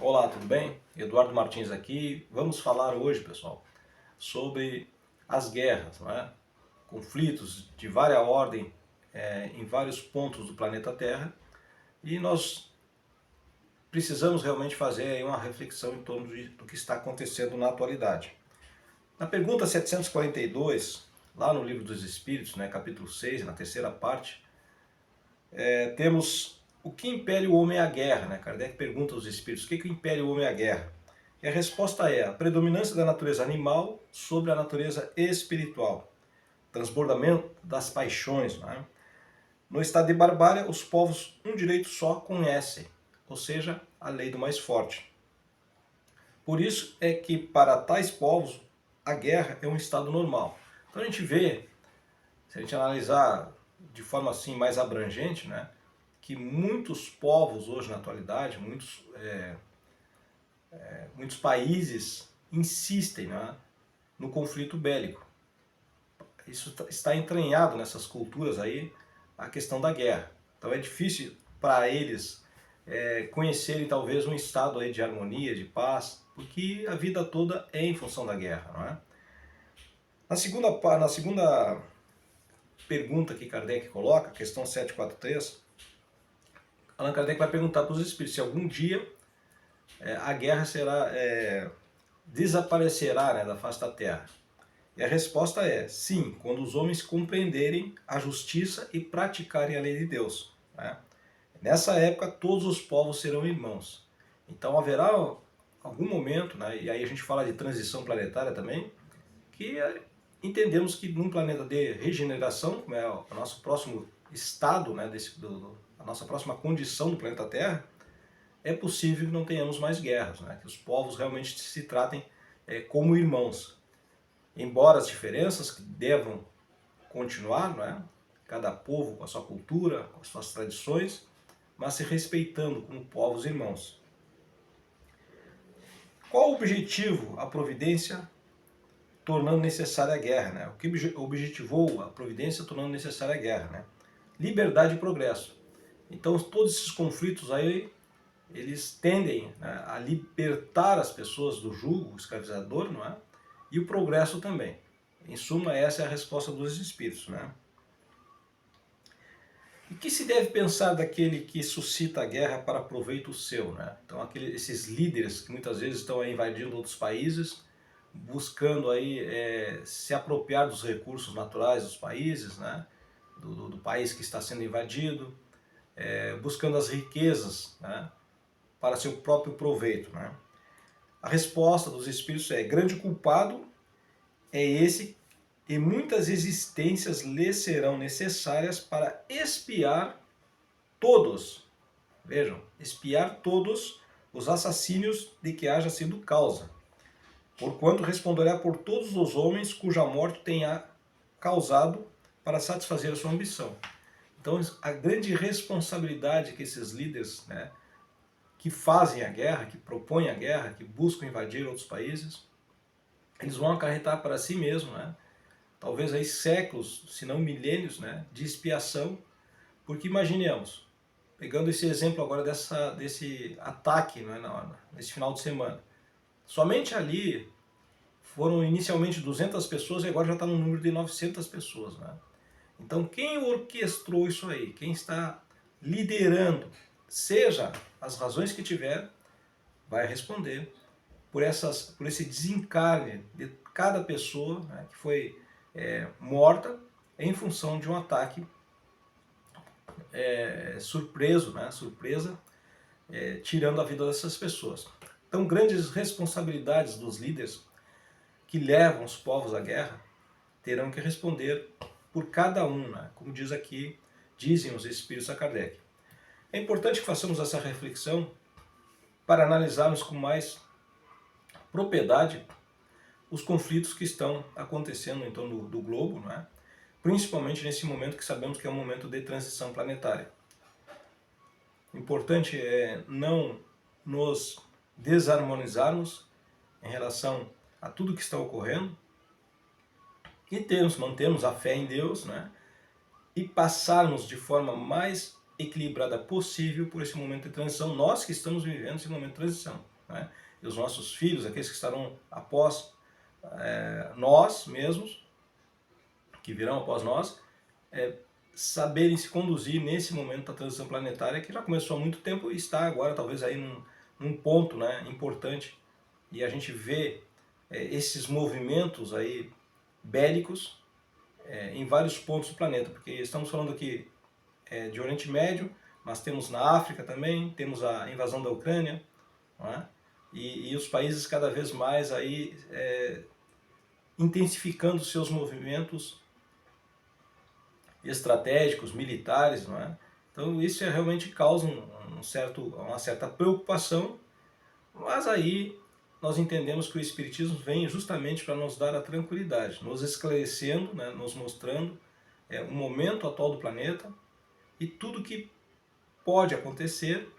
Olá, tudo bem? Eduardo Martins aqui. Vamos falar hoje, pessoal, sobre as guerras, não é? Conflitos de vária ordem em vários pontos do planeta Terra, e nós precisamos realmente fazer aí uma reflexão em torno do que está acontecendo na atualidade. Na pergunta 742, lá no Livro dos Espíritos, né, capítulo 6, na terceira parte, temos o que impele o homem à guerra, né? Kardec pergunta aos espíritos, o que impele o homem à guerra? E a resposta é a predominância da natureza animal sobre a natureza espiritual, transbordamento das paixões. Né? No estado de barbárie, os povos um direito só conhecem, ou seja, a lei do mais forte. Por isso é que para tais povos a guerra é um estado normal. Então a gente vê, se a gente analisar de forma assim mais abrangente, né, que muitos povos hoje na atualidade, muitos países insistem, né, no conflito bélico. Isso está entranhado nessas culturas aí, a questão da guerra. Então é difícil para eles conhecerem talvez um estado aí de harmonia, de paz, porque a vida toda é em função da guerra. Não é? Na segunda pergunta que Kardec coloca, questão 743, Allan Kardec vai perguntar para os espíritos se algum dia a guerra desaparecerá, né, da face da Terra. E a resposta é sim, quando os homens compreenderem a justiça e praticarem a lei de Deus. Né? Nessa época todos os povos serão irmãos. Então haverá algum momento, né, e aí a gente fala de transição planetária também, que entendemos que num planeta de regeneração, como é o nosso próximo estado, né, a nossa próxima condição do planeta Terra, é possível que não tenhamos mais guerras, né, que os povos realmente se tratem como irmãos. Embora as diferenças que devam continuar, não é? Cada povo com a sua cultura, com as suas tradições, mas se respeitando como povos irmãos. Qual o objetivo a providência tornando necessária a guerra? Né? O que objetivou a providência tornando necessária a guerra? Né? Liberdade e progresso. Então todos esses conflitos aí, eles tendem, né, a libertar as pessoas do jugo escravizador, não é? E o progresso também. Em suma, essa é a resposta dos espíritos. Né? E que se deve pensar daquele que suscita a guerra para proveito seu? Né? Então, esses líderes que muitas vezes estão aí invadindo outros países, buscando aí, se apropriar dos recursos naturais dos países, né? do país que está sendo invadido, buscando as riquezas, né? para seu próprio proveito. Né? A resposta dos espíritos é: grande culpado é esse, e muitas existências lhe serão necessárias para expiar todos, vejam, expiar todos os assassínios de que haja sido causa, porquanto responderá por todos os homens cuja morte tenha causado para satisfazer a sua ambição. Então a grande responsabilidade que esses líderes, né, que fazem a guerra, que propõem a guerra, que buscam invadir outros países, eles vão acarretar para si mesmos, né, talvez aí séculos, se não milênios, né, de expiação, porque imaginemos, pegando esse exemplo agora desse ataque, né, nesse final de semana, somente ali foram inicialmente 200 pessoas e agora já está no número de 900 pessoas. Né? Então quem orquestrou isso aí, quem está liderando, seja as razões que tiver, vai responder por esse desencarne de cada pessoa, né, que foi morta em função de um ataque surpresa, tirando a vida dessas pessoas. Então, grandes responsabilidades dos líderes que levam os povos à guerra terão que responder por cada um, né? Como diz aqui, dizem os espíritos a Kardec. É importante que façamos essa reflexão para analisarmos com mais propriedade os conflitos que estão acontecendo em torno do globo, não é? Principalmente nesse momento que sabemos que é um momento de transição planetária. Importante é não nos desarmonizarmos em relação a tudo que está ocorrendo e mantermos a fé em Deus, né? E passarmos de forma mais equilibrada possível por esse momento de transição, nós que estamos vivendo esse momento de transição. né? E os nossos filhos, aqueles que estarão após nós mesmos, que virão após nós, saberem se conduzir nesse momento da transição planetária, que já começou há muito tempo e está agora talvez aí num ponto, né, importante. E a gente vê esses movimentos aí bélicos em vários pontos do planeta, porque estamos falando aqui de Oriente Médio, mas temos na África também, temos a invasão da Ucrânia, não é? E os países cada vez mais aí intensificando seus movimentos estratégicos, militares, não é? Então isso realmente causa uma certa preocupação, mas aí nós entendemos que o Espiritismo vem justamente para nos dar a tranquilidade, nos esclarecendo, né, nos mostrando o momento atual do planeta e tudo que pode acontecer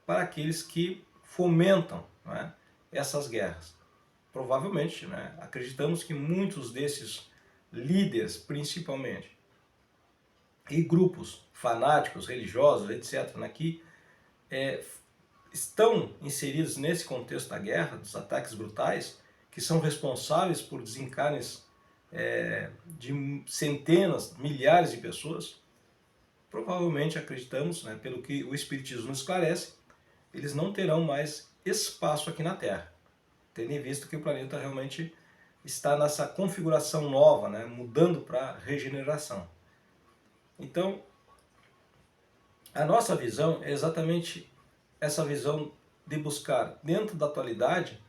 para aqueles que fomentam, né, essas guerras. Provavelmente, né, acreditamos que muitos desses líderes, principalmente, e grupos fanáticos, religiosos, etc., né, que estão inseridos nesse contexto da guerra, dos ataques brutais, que são responsáveis por desencarnes de centenas, milhares de pessoas, provavelmente acreditamos, né, pelo que o Espiritismo nos esclarece, eles não terão mais espaço aqui na Terra, tendo em vista que o planeta realmente está nessa configuração nova, né, mudando para regeneração. Então, a nossa visão é exatamente essa visão de buscar, dentro da atualidade,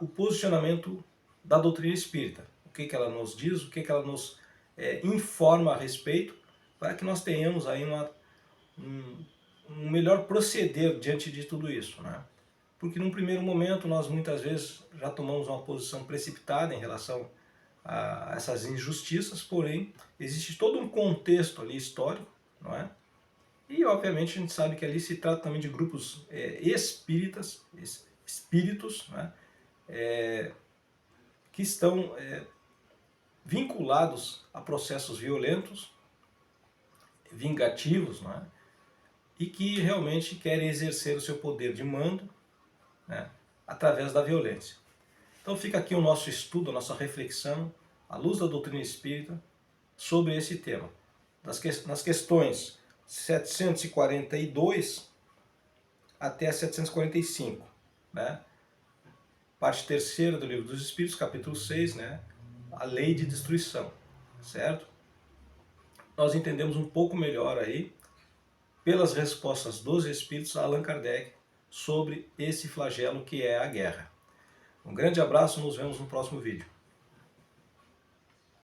o posicionamento da doutrina espírita. O que ela nos diz, o que ela nos informa a respeito, para que nós tenhamos aí um melhor proceder diante de tudo isso, né? Porque num primeiro momento nós muitas vezes já tomamos uma posição precipitada em relação a essas injustiças, porém existe todo um contexto ali histórico, não é? E obviamente a gente sabe que ali se trata também de grupos espíritas, espíritos, né? Que estão vinculados a processos violentos, vingativos, não é? E que realmente querem exercer o seu poder de mando, né, através da violência. Então fica aqui o nosso estudo, a nossa reflexão, à luz da doutrina espírita, sobre esse tema. Nas questões 742 até 745, né? Parte terceira do Livro dos Espíritos, capítulo 6, né? A lei de destruição, certo? Nós entendemos um pouco melhor aí, pelas respostas dos Espíritos a Allan Kardec, sobre esse flagelo que é a guerra. Um grande abraço, nos vemos no próximo vídeo.